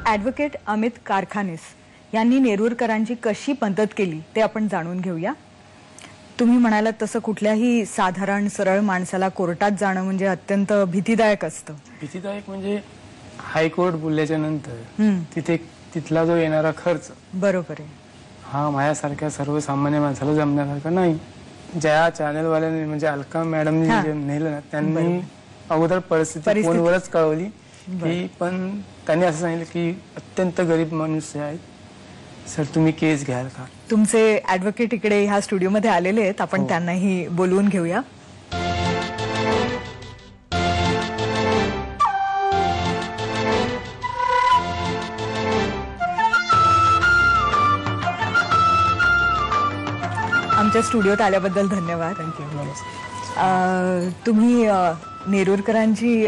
Advocate Amit Karkhanis यांनी नेरुरकरांची कशी मदत केली ते आपण जाणून घेऊया. तुम्ही म्हणालात तसं कुठल्याही साधारण सरळ माणसाला कोर्टात जाणं म्हणजे अत्यंत भीतीदायक असतं. भीतीदायक म्हणजे हायकोर्ट बोलल्याच्या नंतर तिथे तिथला जो येणारा खर्च बरोबर आहे हा माझ्यासारख्या सर्वसामान्य माणसाला जमण्यासारखा नाही. ज्या चॅनलवाल्यांनी म्हणजे अलका मॅडमनी जे नेलं ना त्यांनी अगोदर परिस्थिती फोनवरच कळवली की पण त्यांनी असं सांगितलं की अत्यंत गरीब माणूस आहेत सर तुम्ही केस घ्याल का. तुमचे ॲडव्होकेट इकडे ह्या स्टुडिओमध्ये आलेले आहेत आपण त्यांनाही बोलवून घेऊया. आमच्या स्टुडिओत आल्याबद्दल धन्यवाद. थँक्यू. तुम्ही नेरुरकरांची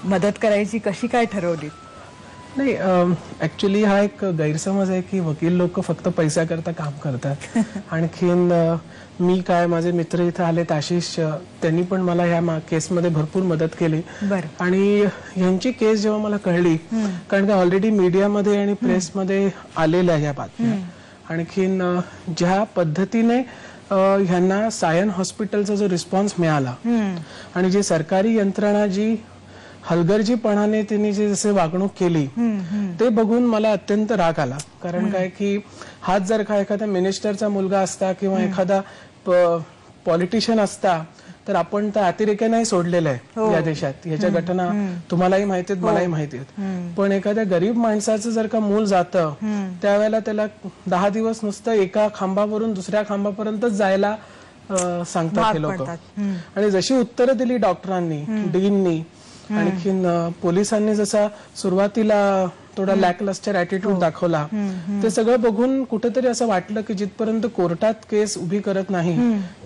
मदत करायची कशी काय ठरवली. नाही ऍक्च्युली हा एक गैरसमज आहे की वकील लोक फक्त पैसा करता काम करतात. आणखीन मी काय माझे मित्र इथे आलेत आशिष त्यांनी पण मला ह्या केसमध्ये भरपूर मदत केली. आणि यांची केस जेव्हा मला कळली कारण का ऑलरेडी मीडियामध्ये आणि प्रेसमध्ये आलेल्या ह्या बातम्या आणखीन ज्या पद्धतीने ह्यांना सायन हॉस्पिटलचा जो रिस्पॉन्स मिळाला आणि जी सरकारी यंत्रणा जी हलगर्जीपणाने त्यांनी जे जसे वागणूक केली ते बघून मला अत्यंत राग आला. कारण काय की हाच जर का एखाद्या मिनिस्टरचा मुलगा असता किंवा एखादा पॉलिटिशियन असता तर आपण तर अतिरेक्य नाही सोडलेलं आहे या देशात. याच्या घटना तुम्हालाही माहिती आहेत मलाही माहिती आहेत. पण एखाद्या गरीब माणसाचं जर का मूल जातं त्यावेळेला त्याला 10 दिवस नुसतं एका खांबावरून दुसऱ्या खांबापर्यंत जायला सांगतात हे लोक. आणि जशी उत्तरं दिली डॉक्टरांनी डीननी आणखीन पोलिसांनी जसा सुरुवातीला थोडा लॅकलस्टर ॲटिट्यूड दाखवला ते सगळं बघून कुठेतरी असं वाटलं की जिथपर्यंत कोर्टात केस उभी करत नाही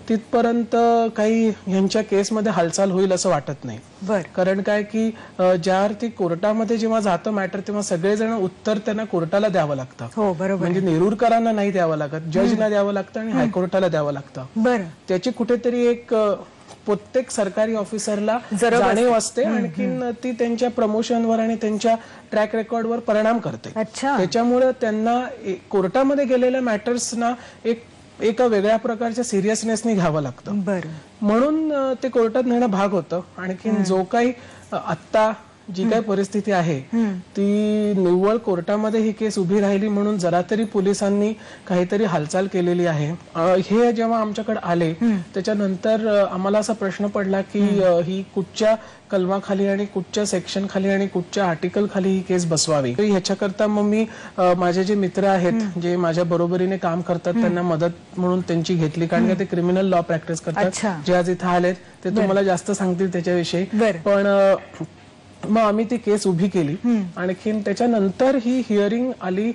तिथपर्यंत काही यांच्या केसमध्ये हालचाल होईल असं वाटत नाही. कारण काय की ज्या अर्थी कोर्टामध्ये जेव्हा जातं मॅटर तेव्हा सगळेजण उत्तर त्यांना कोर्टाला द्यावं लागतं. म्हणजे नेरुरकरांना नाही द्यावं लागत जजला द्यावं लागतं आणि हायकोर्टाला द्यावं लागतं. त्याची कुठेतरी एक प्रत्येक सरकारी ऑफिसरला जाणीव असते आणखीन ती त्यांच्या प्रमोशनवर आणि त्यांच्या ट्रॅक रेकॉर्डवर परिणाम करते. त्याच्यामुळे त्यांना कोर्टामध्ये गेलेल्या मॅटर्सना एका वेगळ्या प्रकारच्या सिरियसनेसने घ्यावं लागतं. म्हणून ते कोर्टात नेणं भाग होतं. आणखीन जो काही आत्ता जी काही परिस्थिती आहे ती निव्वळ कोर्टामध्ये ही केस उभी राहिली म्हणून जरा तरी पोलिसांनी काहीतरी हालचाल केलेली आहे. हे जेव्हा आमच्याकडे आले त्याच्यानंतर आम्हाला असा प्रश्न पडला की ही कुठच्या कलमाखाली आणि कुठच्या सेक्शन खाली आणि कुठच्या आर्टिकल खाली ही केस बसवावी. ह्याच्याकरता मग मी माझे जे मित्र आहेत जे माझ्या बरोबरीने काम करतात त्यांना मदत म्हणून त्यांची घेतली. कारण का ते क्रिमिनल लॉ प्रॅक्टिस करतात जे आज इथे आलेत ते तुम्हाला जास्त सांगतील त्याच्याविषयी. पण मग आम्ही ती केस उभी केली. आणखीन त्याच्यानंतर ही हिअरिंग आली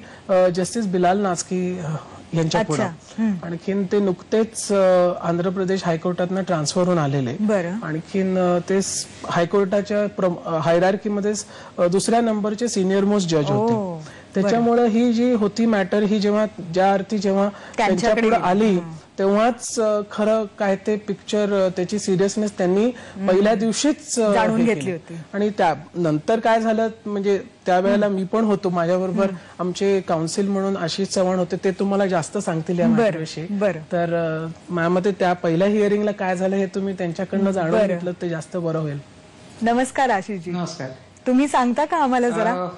जस्टिस बिलाल नास्की यांच्या पुढे. आणखीन ते नुकतेच आंध्र प्रदेश हायकोर्टातनं ट्रान्सफर होऊन आलेले. आणखीन ते हायकोर्टाच्या हायरार्कीमध्ये दुसऱ्या नंबरचे सिनियर मोस्ट जज होते. त्याच्यामुळे ही जी होती मॅटर ही जेव्हा ज्या अर्थी जेव्हा त्यांच्या पुढे आली तेव्हाच खरं काय ते पिक्चर त्याची सिरियसनेस त्यांनी पहिल्या दिवशीच जाणून घेतली होती. आणि त्यानंतर काय झालं म्हणजे त्यावेळेला मी पण होतो माझ्याबरोबर आमचे काउन्सिल म्हणून आशिष चव्हाण होते ते तुम्हाला जास्त सांगतील या मॅटरविषयी. तर माझ्या मते त्या पहिल्या हिअरिंगला काय झालं हे तुम्ही त्यांच्याकडनं जाणून घेतलं ते जास्त बरं होईल. नमस्कार आशिषजी. नमस्कार. तुम्ही सांगता का आम्हाला जरा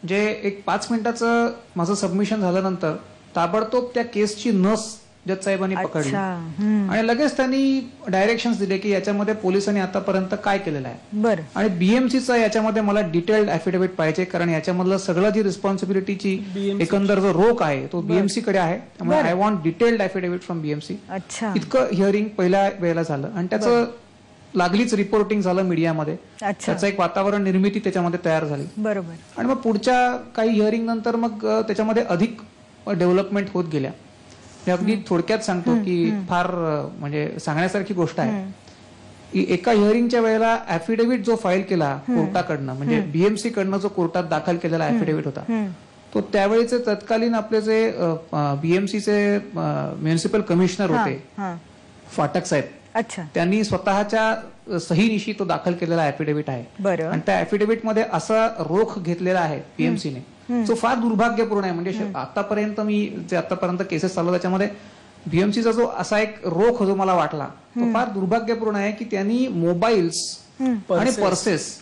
जे एक 5 मिनिटाचं माझं सबमिशन झाल्यानंतर ताबडतोब त्या केसची नस जज साहेबांनी पकडली आणि लगेच त्यांनी डायरेक्शन्स दिले की याच्यामध्ये पोलिसांनी आतापर्यंत काय केलेलं आहे. आणि बीएमसीचा याच्यामध्ये मला डिटेल्ड ऍफिडेव्हिट पाहिजे कारण याच्यामधलं सगळं जी रिस्पॉन्सिबिलिटीची एकंदर जो रोख आहे तो बीएमसी कडे आहे. त्यामुळे I want detailed affidavit from BMC. इतकं हिअरिंग पहिल्या वेळेला झालं आणि त्याचं लागलीच रिपोर्टिंग झालं मीडियामध्ये. त्याचं एक वातावरण निर्मिती त्याच्यामध्ये तयार झाली. आणि मग पुढच्या काही हिअरिंग नंतर मग त्याच्यामध्ये अधिक डेव्हलपमेंट होत गेल्या. मी अगदी थोडक्यात सांगतो की फार म्हणजे सांगण्यासारखी गोष्ट आहे. एका हिअरिंगच्या वेळेला ऍफिडेव्हिट जो फाईल केला कोर्टाकडनं म्हणजे बीएमसी कडनं जो कोर्टात दाखल केलेला ऍफिडेव्हिट होता तो त्यावेळेचे तत्कालीन आपले जे बीएमसीचे म्युनिसिपल कमिशनर होते फाटक साहेब अच्छा. त्यांनी स्वतःच्या सहीनिशी तो दाखल केलेला ऍफिडेव्हिट आहे. बरं. आणि त्या ऍफिडेव्हिट मध्ये असा रोख घेतलेला आहे बीएमसीने, जो फार दुर्भाग्यपूर्ण आहे. म्हणजे आतापर्यंत मी जे आतापर्यंत केसेस चालू त्याच्यामध्ये बीएमसीचा जो असा एक रोख जो मला वाटला तो फार दुर्भाग्यपूर्ण आहे की त्यांनी मोबाईल्स आणि पर्सेस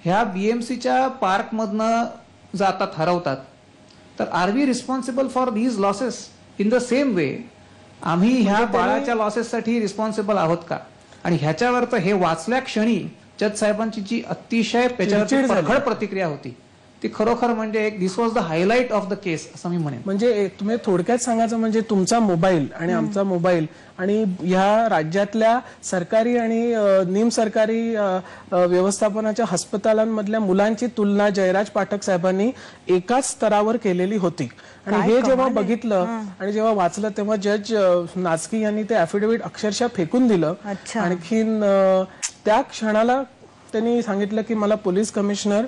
ह्या बीएमसीच्या पार्क मधनं जातात, हरवतात. तर are we responsible for these losses in the same way आम्ही ह्या बाळाच्या लॉसेससाठी रिस्पॉन्सिबल आहोत का? आणि ह्याच्यावर हे वाचल्या क्षणी जज साहेबांची जी अतिशय त्याच्यावर प्रतिक्रिया होती ती खरोखर म्हणजे एक this was the highlight of the case असं मी म्हणेन. म्हणजे तुम्ही थोडक्यात सांगायचं म्हणजे तुमचा मोबाईल आणि आमचा मोबाईल आणि ह्या राज्यातल्या सरकारी आणि निमसरकारी व्यवस्थापनाच्या हस्पतालांमधल्या मुलांची तुलना जयराज पाठक साहेबांनी एकाच स्तरावर केलेली होती. आणि हे जेव्हा बघितलं आणि जेव्हा वाचलं तेव्हा जज नाचकी यांनी ते ऍफिडेव्हिट अक्षरशः फेकून दिलं. आणखीन त्या क्षणाला त्यांनी सांगितलं की मला पोलीस कमिशनर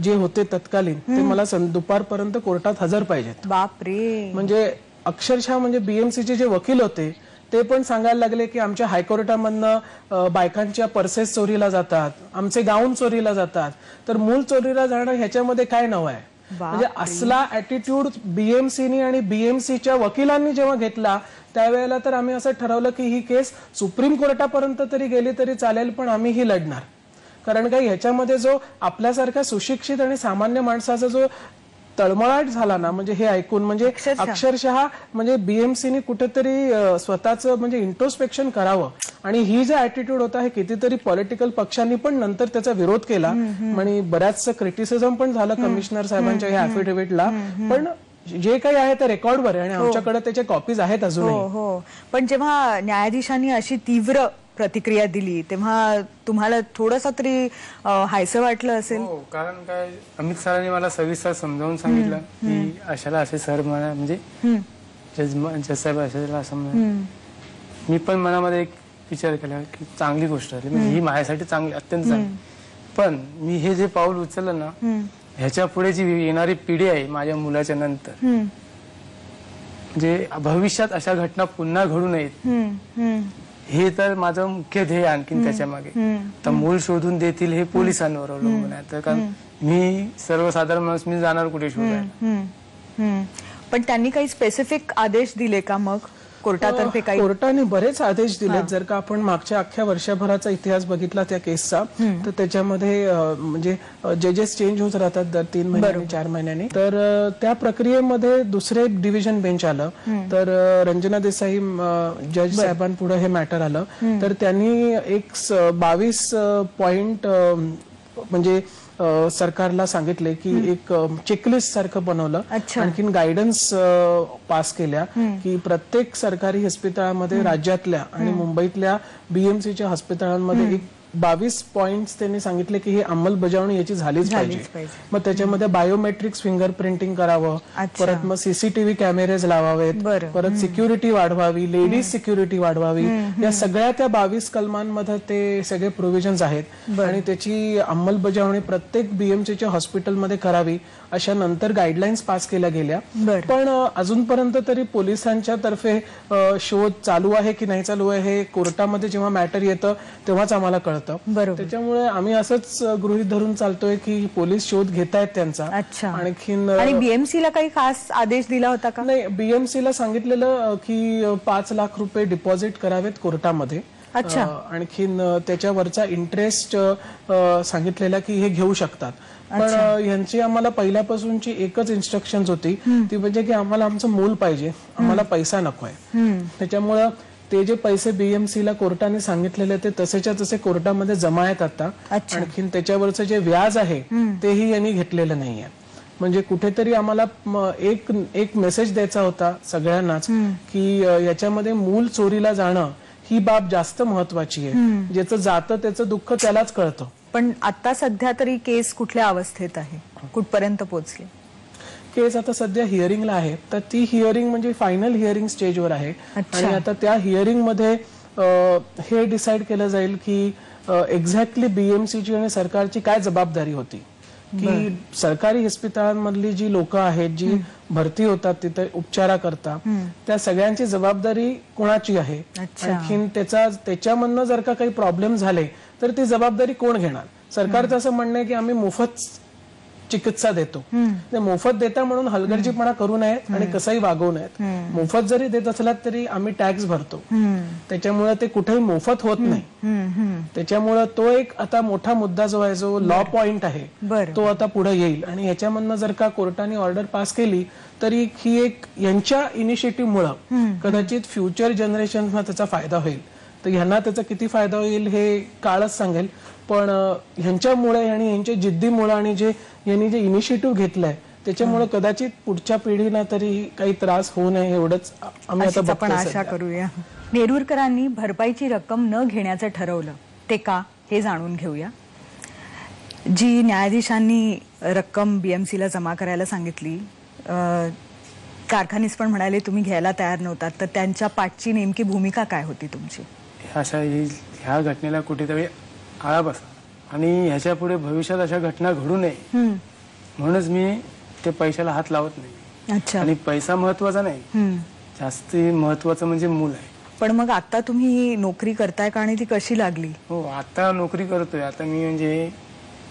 जे होते तत्कालीन ते मला दुपारपर्यंत कोर्टात हजर पाहिजेत. बापरे. म्हणजे अक्षरशः म्हणजे बीएमसीचे जे वकील होते ते पण सांगायला लागले की आमच्या हायकोर्टामधनं बायकांच्या पर्सेस चोरीला जातात, आमचे गाऊन चोरीला जातात, तर मूल चोरीला जाणं ह्याच्यामध्ये काय नवं आहे? म्हणजे असला ऍटिट्यूड बीएमसीनी आणि बीएमसीच्या वकिलांनी जेव्हा घेतला त्यावेळेला तर आम्ही असं ठरवलं की ही केस सुप्रीम कोर्टापर्यंत तरी गेली तरी चालेल पण आम्ही ही लढणार. कारण काय ह्याच्यामध्ये जो आपल्यासारख्या सुशिक्षित आणि सामान्य माणसाचा जो तळमळाट झाला ना म्हणजे हे ऐकून म्हणजे अक्षरशः म्हणजे बीएमसीने कुठेतरी स्वतःचं म्हणजे इंट्रोस्पेक्शन करावं. आणि ही जे ऍटिट्यूड होता हे कितीतरी पॉलिटिकल पक्षांनी पण नंतर त्याचा विरोध केला आणि बऱ्याचसं क्रिटिसिझम पण झालं कमिशनर साहेबांच्या या ऍफिडेव्हिटला. पण जे काही आहे ते रेकॉर्डवर आहे आणि आमच्याकडे त्याचे कॉपीज आहेत अजूनही. हो. पण जेव्हा न्यायाधीशांनी अशी तीव्र प्रतिक्रिया दिली तेव्हा तुम्हाला थोडंसं तरी हायसं वाटलं असेल. कारण काय अमित सरांनी मला सविस्तर समजावून सांगितलं की अशाला असे सर मला म्हणजे जज साहेब अशाला असं मी पण मनामध्ये एक विचार केला की चांगली गोष्ट आहे म्हणजे ही माझ्यासाठी चांगली अत्यंत चांगली. पण मी हे जे पाऊल उचललं ना ह्याच्या पुढे जी येणारी पिढी आहे माझ्या मुलाच्या नंतर म्हणजे भविष्यात अशा घटना पुन्हा घडू नयेत हे तर माझं मुख्य ध्येय. आणखीन त्याच्या मागे तर मूल शोधून देतील हे पोलिसांवर अवलंबून आहे. तर कारण मी सर्वसाधारण माणूस मी जाणार कुठे शोधायला. पण त्यांनी काही स्पेसिफिक आदेश दिले का मग कोर्टातर्फे? काही कोर्टाने बरेच आदेश दिलेत. जर का आपण मागच्या अख्ख्या वर्षभराचा इतिहास बघितला त्या केसचा तर त्याच्यामध्ये म्हणजे जजेस चेंज होत राहतात दर 3 महिन्यांनी 4 महिन्यांनी. तर त्या प्रक्रियेमध्ये दुसरे डिव्हिजन बेंच आलं तर रंजना देसाई जज साहेबांपुढे हे मॅटर आलं. तर त्यांनी एक 22 पॉइंट म्हणजे सरकारला सांगितले की एक चेकलिस्ट सारखं बनवलं. आणखीन गायडन्स पास केल्या की प्रत्येक सरकारी हॉस्पिटलमध्ये राज्यातल्या आणि मुंबईतल्या बीएमसीच्या हॉस्पिटलांमध्ये एक 22 पॉइंट्स त्यांनी सांगितले की ही अंमलबजावणी याची झालीच पाहिजे. मग त्याच्यामध्ये बायोमेट्रिक्स फिंगरप्रिंटिंग करावं, परत मग सीसीटीव्ही कॅमेरेज लावावेत, परत सिक्युरिटी वाढवावी, लेडीज सिक्युरिटी वाढवावी. या सगळ्या त्या 22 कलमांमध्ये ते सगळे प्रोव्हिजन्स आहेत आणि त्याची अंमलबजावणी प्रत्येक बीएमसीच्या हॉस्पिटलमध्ये करावी अशा नंतर गाईडलाईन्स पास केल्या गेल्या. पण अजूनपर्यंत तरी पोलिसांच्या तर्फे शोध चालू आहे की नाही चालू आहे हे कोर्टामध्ये जेव्हा मॅटर येतं तेव्हाच आम्हाला कळतं. त्याच्यामुळे आम्ही असंच गृहीत धरून चालतोय की पोलीस शोध घेतायत त्यांचा. आणखीन बीएमसीला काही खास आदेश दिला होता का? नाही, बीएमसीला सांगितलेलं की 5 लाख रुपये डिपॉझिट करावेत कोर्टामध्ये. आणखीन त्याच्यावरचा इंटरेस्ट सांगितलेला की हे घेऊ शकतात. पण यांची आम्हाला पहिल्यापासूनची एकच इन्स्ट्रक्शन होती ती म्हणजे की आम्हाला आमचं मूल पाहिजे, आम्हाला पैसा नकोय. त्याच्यामुळं ते जे पैसे बीएमसीला कोर्टाने सांगितलेले ते तसेच्या तसे कोर्टामध्ये जमा आहेत आता. आणखीन त्याच्यावरचं जे व्याज आहे तेही यांनी घेतलेलं नाहीये. म्हणजे कुठेतरी आम्हाला एक मेसेज द्यायचा होता सगळ्यांनाच की याच्यामध्ये मूल चोरीला जाणं ही बाब जास्त महत्वाची आहे. ज्याचं जातं त्याचं दुःख त्यालाच कळतं. पण आता सध्या तरी केस कुठल्या अवस्थेत आहे, कुठपर्यंत पोहोचली? केस आता सध्या हिअरिंगला आहे. तर ती हिअरिंग म्हणजे फायनल हिअरिंग स्टेजवर आहे आणि आता त्या हिअरिंग मध्ये हे डिसाइड केलं जाईल की एक्झॅक्टली बीएमसीची आणि सरकारची काय जबाबदारी होती. की सरकारी इस्पितळांमधली जी लोक आहेत जी भरती होतात तिथे उपचाराकरता त्या सगळ्यांची जबाबदारी कोणाची आहे, आणखीन त्याच्यामधनं जर का काही प्रॉब्लेम झाले तर ती जबाबदारी कोण घेणार. सरकारचं असं म्हणणं आहे की आम्ही मोफत चिकित्सा देतो, मोफत देता म्हणून हलगर्जीपणा करू नये आणि कसंही वागवू नयेत. मोफत जरी देत असलात तरी आम्ही टॅक्स भरतो, त्याच्यामुळे ते कुठेही मोफत होत नाही. त्याच्यामुळे तो एक आता मोठा मुद्दा जो आहे, जो लॉ पॉइंट आहे, तो आता पुढे येईल. आणि ह्याच्यामधनं जर का कोर्टाने ऑर्डर पास केली तरी ही एक यांच्या इनिशिएटिव्हमुळं कदाचित फ्युचर जनरेशनला त्याचा फायदा होईल. तर ह्यांना त्याचा किती फायदा होईल हे काळच सांगेल. पण ह्यांच्यामुळे आणि ह्यांच्या जिद्दीमुळे आणि यांनी जे इनिशिएटिव्ह घेतलंय त्याच्यामुळे कदाचित पुढच्या पिढीला तरी काही त्रास होऊ नये एवढंच आम्ही आता आपण आशा करूया. नेरुरकरांनी भरपाईची रक्कम न घेण्याचं ठरवलं ते का, हे जाणून घेऊया. जी न्यायाधीशांनी रक्कम बीएमसीला जमा करायला सांगितली, कारखानीस पण म्हणाले तुम्ही घ्यायला तयार नव्हतात, तर त्यांच्या पाठची नेमकी भूमिका काय होती तुमची? ह्या घटनेला कुठेतरी आळा बसा आणि ह्याच्या पुढे भविष्यात अशा घटना घडू नये म्हणूनच मी ते पैशाला हात लावत नाही. आणि पैसा महत्वाचा नाही, जास्ती महत्वाचं म्हणजे मूल आहे. पण मग आता तुम्ही नोकरी करताय का आणि ती कशी लागली? हो, आता नोकरी करतोय. आता मी म्हणजे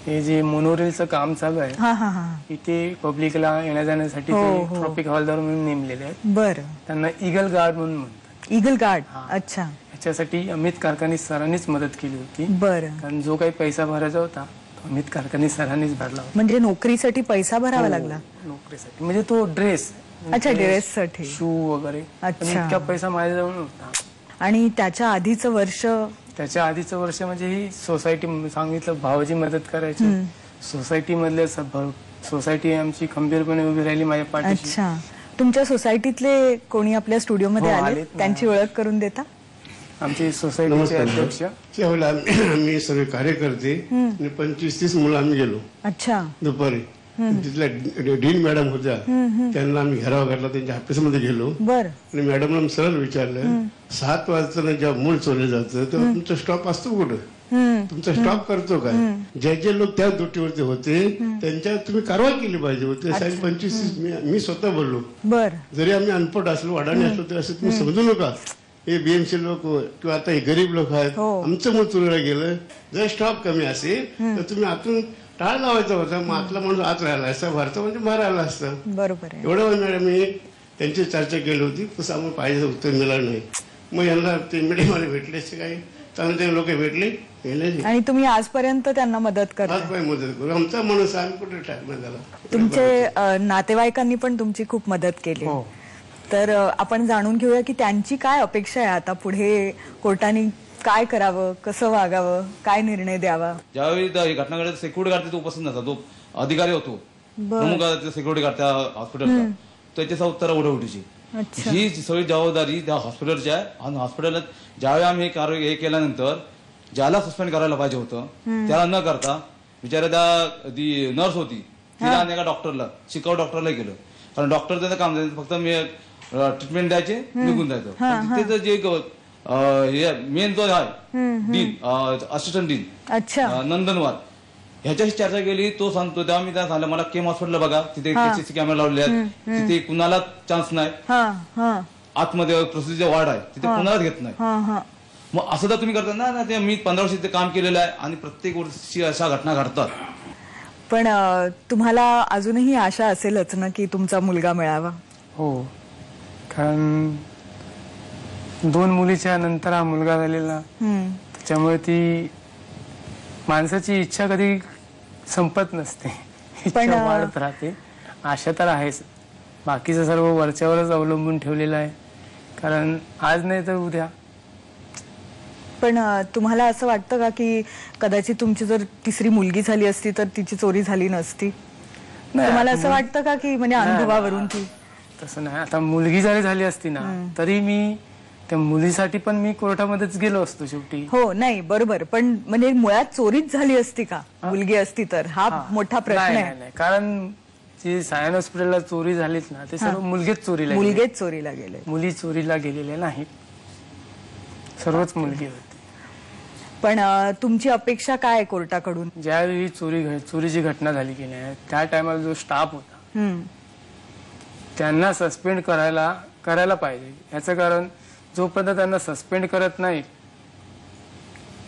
हे जे मोनोरेलचं काम चालू आहे इथे पब्लिकला येण्या जाण्यासाठी ट्रॉफिक हवालदार म्हणून नेमलेले आहेत. बरं, त्यांना इगल गार्ड म्हणून म्हणतात. इगल गार्ड, अच्छा. ह्याच्यासाठी अमित कारखानी सरांनीच मदत केली होती. बरं, कारण जो काही पैसा भरायचा होता तो अमित कारखानी सरांनीच भरला होता. म्हणजे नोकरीसाठी पैसा भरावा लागला? नोकरीसाठी म्हणजे तो ड्रेस, अच्छा, ड्रेससाठी, शू वगैरे. इतका पैसा माझ्याजवळ नव्हता. आणि त्याच्या आधीचं वर्ष? त्याच्या आधीचं वर्ष म्हणजे ही सोसायटी सांगितलं भावाची मदत करायची. सोसायटी मधले सोसायटी आमची खंबीरपणे उभी राहिली माझ्या पाठीशी. अच्छा, तुमच्या सोसायटीतले कोणी आपल्या स्टुडिओमध्ये आले, त्यांची ओळख करून देता? आमची सोसायटीचे अध्यक्ष आम्ही सगळे कार्यकर्ते 25-30 मुलं आम्ही गेलो. अच्छा, दुपारी तिथल्या डीन मॅडम होत्या, त्यांना आम्ही घेराव घातला, त्यांच्या ऑफिसमध्ये गेलो. बरं, आणि मॅडमला सरळ विचारलं, 7 वाजता जेव्हा मूल चोरलं जातं तेव्हा तुमचा स्टॉप असतो कुठं, तुमचा स्टॉप करतो काय? जे लोक त्या ड्युटीवरती होते त्यांच्यावर तुम्ही कारवाई केली पाहिजे होती. 25 मी स्वतः बोललो. बरं, जरी आम्ही अनपढ असलो, अडाणी असलो तरी असं तुम्ही समजू नका. हे बीएमसी लोक किंवा आता हे गरीब लोक आहेत, आमचं मूल चोरीला गेलं, जर स्टॉप कमी असेल तर तुम्ही आतून टाळ लावायचा होता, मग आतला माणूस आत राहिला असता, भरता म्हणजे बाहेर आला असता. बरोबर आहे. एवढं मॅडम मी त्यांची चर्चा केली होती, तसं आम्हाला पाहिजे उत्तर मिळालं नाही. मग यांना ते मीडियामध्ये भेटले काही चांगले लोक भेटले, आणि तुम्ही आजपर्यंत त्यांना मदत करता? मदत करू, आमचा माणूस आम्ही कुठे टाकणार त्याला. तुमचे नातेवाईकांनी पण तुमची खूप मदत केली. तर आपण जाणून घेऊया की त्यांची काय अपेक्षा आहे आता पुढे, कोर्टाने काय करावं, कसं वागावं, काय निर्णय द्यावा. ज्यावेळी घटना घडत सिक्युरिटी गार्ड तिथे उपस्थित नसतात, तो अधिकारी होतो प्रमुख सिक्युरिटी गार्ड त्या हॉस्पिटलचा, त्याच्या उत्तर उडवटीची ही सगळी जबाबदारी त्या हॉस्पिटलची आहे. आणि हॉस्पिटलला ज्यावेळी आम्ही हे केल्यानंतर ज्याला सस्पेंड करायला पाहिजे होतं त्याला न करता बिचारा त्या ती नर्स होती तिला एका डॉक्टरला शिकाऊ डॉक्टरला केलं. कारण डॉक्टर त्याचं काम फक्त मी ट्रीटमेंट द्यायचे, निघून जायचं. तिथं जे मेन जो आहे डीन, असिस्टंट डीन नंदनवार, ह्याच्याशी चर्चा केली. तो सांगतो तेव्हा मी त्याला सांगितलं मला केम हॉस्पिटल बघा, तिथे सीसी कॅमेरा लावले आहेत, तिथे कुणाला चान्स नाही, आतमध्ये प्रसूतीचे वार्ड आहे तिथे कुणालाच घेत नाही. मग असं तर तुम्ही करता ना, ते मी 15 वर्ष तिथे काम केलेलं आहे आणि प्रत्येक वर्षी अशा घटना घडतात. पण तुम्हाला अजूनही आशा असेलच ना की तुमचा मुलगा मिळावा? हो, कारण 2 मुलीच्या नंतर हा मुलगा झालेला, त्याच्यामुळे ती माणसाची इच्छा कधी संपत नसते, इच्छा वाढत राहते. आशा तर आहेच, बाकीचं सर्व वरच्यावरच अवलंबून ठेवलेलं आहे, कारण आज नाही तर उद्या. पण तुम्हाला असं वाटतं का की कदाचित तुमची जर 3री मुलगी झाली असती तर तिची चोरी झाली नसती? तुम्हाला असं वाटतं का की म्हणजे अनुभवावरून की? तसं नाही, आता मुलगी जरी झाली असती ना तरी मी त्या मुलीसाठी पण मी कोर्टामध्येच गेलो असतो शेवटी. हो, नाही बरोबर, पण म्हणजे मुळात चोरीच झाली असती का मुलगी असती तर? हा मोठा प्रश्न आहे. कारण जी सायन हॉस्पिटलला चोरी झालीच ना ते सर्व मुलगेच चोरीला गेले, मुली चोरीला गेलेल्या नाहीत, सर्वच मुलगी होती. पण तुमची अपेक्षा काय आहे कोर्टाकडून? ज्यावेळी चोरीची घटना झाली की नाही त्या टायमाला जो स्टाफ होता त्यांना सस्पेंड करायला पाहिजे. याचं कारण जोपर्यंत त्यांना सस्पेंड करत नाही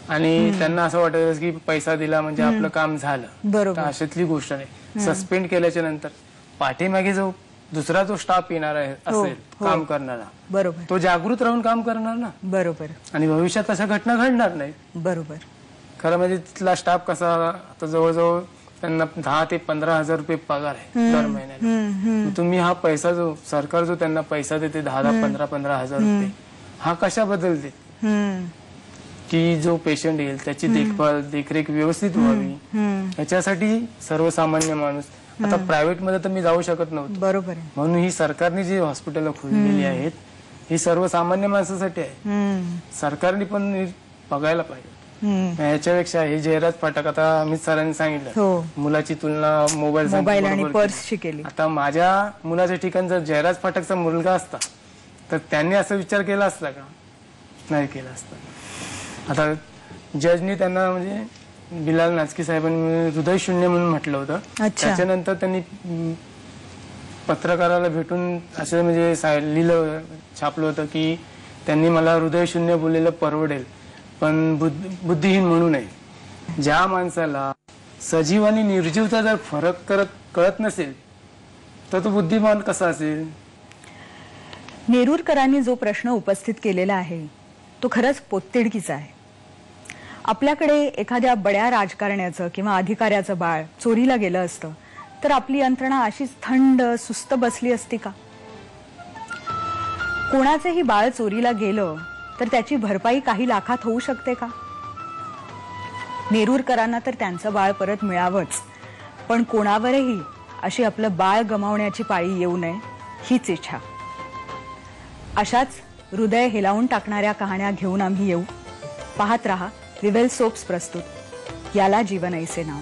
आणि त्यांना असं वाटत की पैसा दिला म्हणजे आपलं काम झालं, बरोबर. अशातली गोष्ट नाही. सस्पेंड केल्याच्या नंतर पाठीमागे जो दुसरा जो स्टाफ येणार आहे असेल काम करणारा, बरोबर, तो जागृत राहून काम करणार ना. बरोबर. आणि भविष्यात अशा घटना घडणार नाही. बरोबर. खरं म्हणजे तिथला स्टाफ कसा, आता जवळजवळ त्यांना 10 ते 15,000 रुपये पगार आहे दर महिन्याला. तुम्ही हा पैसा जो सरकार जो त्यांना पैसा देते 10-10, 15-15,000 रुपये, हा कशा बदलते की जो पेशंट येईल त्याची देखरेख व्यवस्थित व्हावी. याच्यासाठी सर्वसामान्य माणूस, आता प्रायव्हेट मध्ये तर मी जाऊ शकत नव्हतो, बरोबर, म्हणून ही सरकारने जी हॉस्पिटल खोललेली आहेत ही सर्वसामान्य माणसासाठी आहे. सरकारने पण बघायला पाहिजे. याच्यापेक्षा हे जयराज फाटक, आता अमित सरांनी सांगितलं मुलाची तुलना मोबाईल आणि पर्सची केली. आता माझ्या मुलाच्या ठिकाणी जर जयराज फाटकचा मुलगा असता तर त्यांनी असा विचार केला असता का? नाही केला असता. आता जजनी त्यांना म्हणजे बिलाल नाचकी साहेबांनी हृदय शून्य म्हणून म्हटलं होतं. त्याच्यानंतर त्यांनी पत्रकाराला भेटून असं म्हणजे लिहिलं, छापलं होतं की त्यांनी मला हृदय शून्य बोललेलं परवडेल पण बुद्धिहीन म्हणू नये. ज्या माणसाला सजीव आणि निर्जीवचा जर फरक कळत नसेल तर तो बुद्धिमान कसा असेल? नेरुरकरांनी जो प्रश्न उपस्थित केलेला आहे तो खरंच पोत्तिडकीचा आहे. आपल्याकडे एखाद्या बड्या राजकारण्याचं किंवा अधिकाऱ्याचं बाळ चोरीला गेलं असतं तर आपली यंत्रणा अशीच थंड सुस्त बसली असती का? कोणाचेही बाळ चोरीला गेलं तर त्याची भरपाई काही लाखात होऊ शकते का? नेरुरकरांना तर त्यांचं बाळ परत मिळावंच, पण कोणावरही अशी आपलं बाळ गमावण्याची पाळी येऊ नये हीच इच्छा. अशाच हृदय हेलावून टाकणाऱ्या कहाण्या घेऊन आम्ही येऊ. पाहत रहा विवेल सोप्स प्रस्तुत याला जीवन ऐसे नाव.